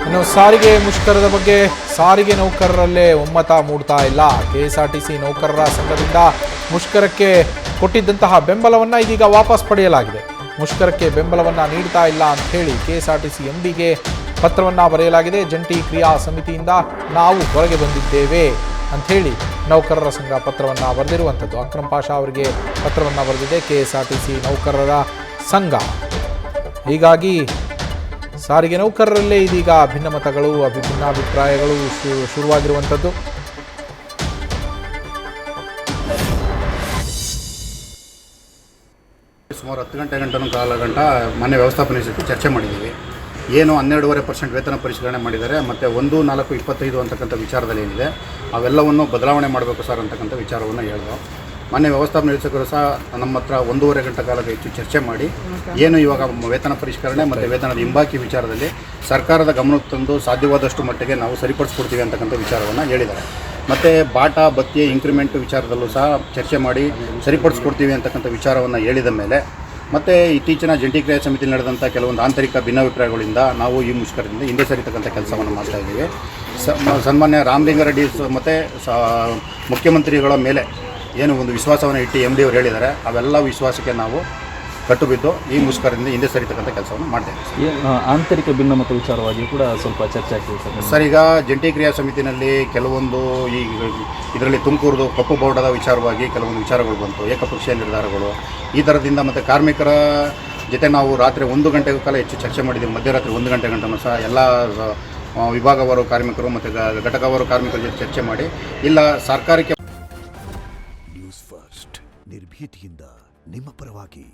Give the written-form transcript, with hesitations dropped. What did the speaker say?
ಇನ್ನು ಸಾರಿಗೆ ಮುಷ್ಕರದ ಬಗ್ಗೆ ಸಾರಿಗೆ ನೌಕರರಲ್ಲೇ ಒಮ್ಮತ ಮೂಡ್ತಾ ಇಲ್ಲ. ಕೆಎಸ್ಆರ್ಟಿಸಿ ನೌಕರರ ಸಂಘದಿಂದ ಮುಷ್ಕರಕ್ಕೆ ಕೊಟ್ಟಿದ್ದಂತಹ ಬೆಂಬಲವನ್ನು ಇದೀಗ ವಾಪಸ್ ಪಡೆಯಲಾಗಿದೆ. ಮುಷ್ಕರಕ್ಕೆ ಬೆಂಬಲವನ್ನು ನೀಡ್ತಾ ಇಲ್ಲ ಅಂತ ಹೇಳಿ ಕೆಎಸ್ಆರ್ಟಿಸಿ ಎಂಡಿಗೆ ಪತ್ರವನ್ನು ಬರೆಯಲಾಗಿದೆ. ಜಂಟಿ ಕ್ರಿಯಾ ಸಮಿತಿಯಿಂದ ನಾವು ಹೊರಗೆ ಬಂದಿದ್ದೇವೆ ಅಂಥೇಳಿ ನೌಕರರ ಸಂಘ ಪತ್ರವನ್ನು ಬರೆದಿರುವಂಥದ್ದು. ಅಕ್ರಮ್ ಪಾಷಾ ಅವರಿಗೆ ಪತ್ರವನ್ನು ಬರೆದಿದೆ ಕೆಎಸ್ಆರ್ಟಿಸಿ ನೌಕರರ ಸಂಘ. ಹೀಗಾಗಿ ಸಾರಿಗೆ ನೌಕರರಲ್ಲೇ ಇದೀಗ ಭಿನ್ನಮತಗಳು ಭಿನ್ನಾಭಿಪ್ರಾಯಗಳು ಶುರುವಾಗಿರುವಂಥದ್ದು. ಸುಮಾರು 10 ಗಂಟೆ ಮೊನ್ನೆ ವ್ಯವಸ್ಥಾಪನೆ ಸಮಿತಿ ಚರ್ಚೆ ಮಾಡಿದ್ದೀವಿ. ಏನು 12.5% ವೇತನ ಪರಿಷ್ಕರಣೆ ಮಾಡಿದ್ದಾರೆ, ಮತ್ತು 1/4/25 ಅಂತಕ್ಕಂಥ ವಿಚಾರದಲ್ಲಿ ಏನಿದೆ ಅವೆಲ್ಲವನ್ನು ಬದಲಾವಣೆ ಮಾಡಬೇಕು ಸರ್ ಅಂತಕ್ಕಂಥ ವಿಚಾರವನ್ನು ಹೇಳಿದ್ರು. ಮೊನ್ನೆ ವ್ಯವಸ್ಥಾಪನಾ ನಿರ್ದೇಶಕರು ಸಹ ನಮ್ಮ ಹತ್ರ 1.5 ಗಂಟೆ ಕಾಲ ಹೆಚ್ಚು ಚರ್ಚೆ ಮಾಡಿ ಏನು ಇವಾಗ ವೇತನ ಪರಿಷ್ಕರಣೆ ಮತ್ತು ವೇತನದ ಹಿಂಬಾಕಿ ವಿಚಾರದಲ್ಲಿ ಸರ್ಕಾರದ ಗಮನಕ್ಕೆ ತಂದು ಸಾಧ್ಯವಾದಷ್ಟು ಮಟ್ಟಿಗೆ ನಾವು ಸರಿಪಡಿಸ್ಕೊಡ್ತೀವಿ ಅಂತಕ್ಕಂಥ ವಿಚಾರವನ್ನು ಹೇಳಿದ್ದಾರೆ. ಮತ್ತು ಬಾಟಾ ಭತ್ಯೆ ಇಂಕ್ರಿಮೆಂಟ್ ವಿಚಾರದಲ್ಲೂ ಸಹ ಚರ್ಚೆ ಮಾಡಿ ಸರಿಪಡಿಸ್ಕೊಡ್ತೀವಿ ಅಂತಕ್ಕಂಥ ವಿಚಾರವನ್ನು ಹೇಳಿದ ಮೇಲೆ ಮತ್ತು ಇತ್ತೀಚಿನ ಜಂಟಿ ಕ್ರಿಯಾ ಸಮಿತಿಯಲ್ಲಿ ನಡೆದಂಥ ಕೆಲವೊಂದು ಆಂತರಿಕ ಭಿನ್ನಾಭಿಪ್ರಾಯಗಳಿಂದ ನಾವು ಈ ಮುಷ್ಕರದಿಂದ ಹಿಂದೆ ಸರಿತಕ್ಕಂಥ ಕೆಲಸವನ್ನು ಮಾಡ್ತಾಯಿದ್ದೀವಿ. ಸನ್ಮಾನ್ಯ ರಾಮಲಿಂಗಾರೆಡ್ಡಿ ಮತ್ತು ಮುಖ್ಯಮಂತ್ರಿಗಳ ಮೇಲೆ ಏನು ಒಂದು ವಿಶ್ವಾಸವನ್ನು ಇಟ್ಟು MD ಅವರು ಹೇಳಿದ್ದಾರೆ, ಅವೆಲ್ಲ ವಿಶ್ವಾಸಕ್ಕೆ ನಾವು ಕಟ್ಟುಬಿದ್ದು ಈ ಮುಷ್ಕರದಿಂದ ಹಿಂದೆ ಸರಿತಕ್ಕಂಥ ಕೆಲಸವನ್ನು ಮಾಡ್ತೇವೆ. ಆಂತರಿಕ ಭಿನ್ನಮತ ವಿಚಾರವಾಗಿ ಕೂಡ ಸ್ವಲ್ಪ ಚರ್ಚೆ ಆಗ್ತಿದೆ ಸರ್. ಈಗ ಜಂಟಿ ಕ್ರಿಯಾ ಸಮಿತಿನಲ್ಲಿ ಕೆಲವೊಂದು ಇದರಲ್ಲಿ ತುಮಕೂರುದು ಕಪ್ಪು ಬೋರ್ಡದ ವಿಚಾರವಾಗಿ ಕೆಲವೊಂದು ವಿಚಾರಗಳು ಬಂತು, ಏಕಪಕ್ಷೀಯ ನಿರ್ಧಾರಗಳು ಈ ಥರದಿಂದ. ಮತ್ತು ಕಾರ್ಮಿಕರ ಜೊತೆ ನಾವು ರಾತ್ರಿ 1 ಗಂಟೆಗೂ ಕಾಲ ಹೆಚ್ಚು ಚರ್ಚೆ ಮಾಡಿದ್ದೀವಿ. ಮಧ್ಯರಾತ್ರಿ 1 ಗಂಟೆಗೂ ಸಹ ಎಲ್ಲ ವಿಭಾಗವಾರು ಕಾರ್ಮಿಕರು ಮತ್ತು ಘಟಕವಾರು ಕಾರ್ಮಿಕರ ಜೊತೆ ಚರ್ಚೆ ಮಾಡಿ ಇಲ್ಲ ಸರ್ಕಾರಕ್ಕೆ ನ್ಯೂಸ್ ಫಸ್ಟ್ ನಿರ್ಭೀತಿಯಿಂದ ನಿಮ್ಮ ಪರವಾಗಿ.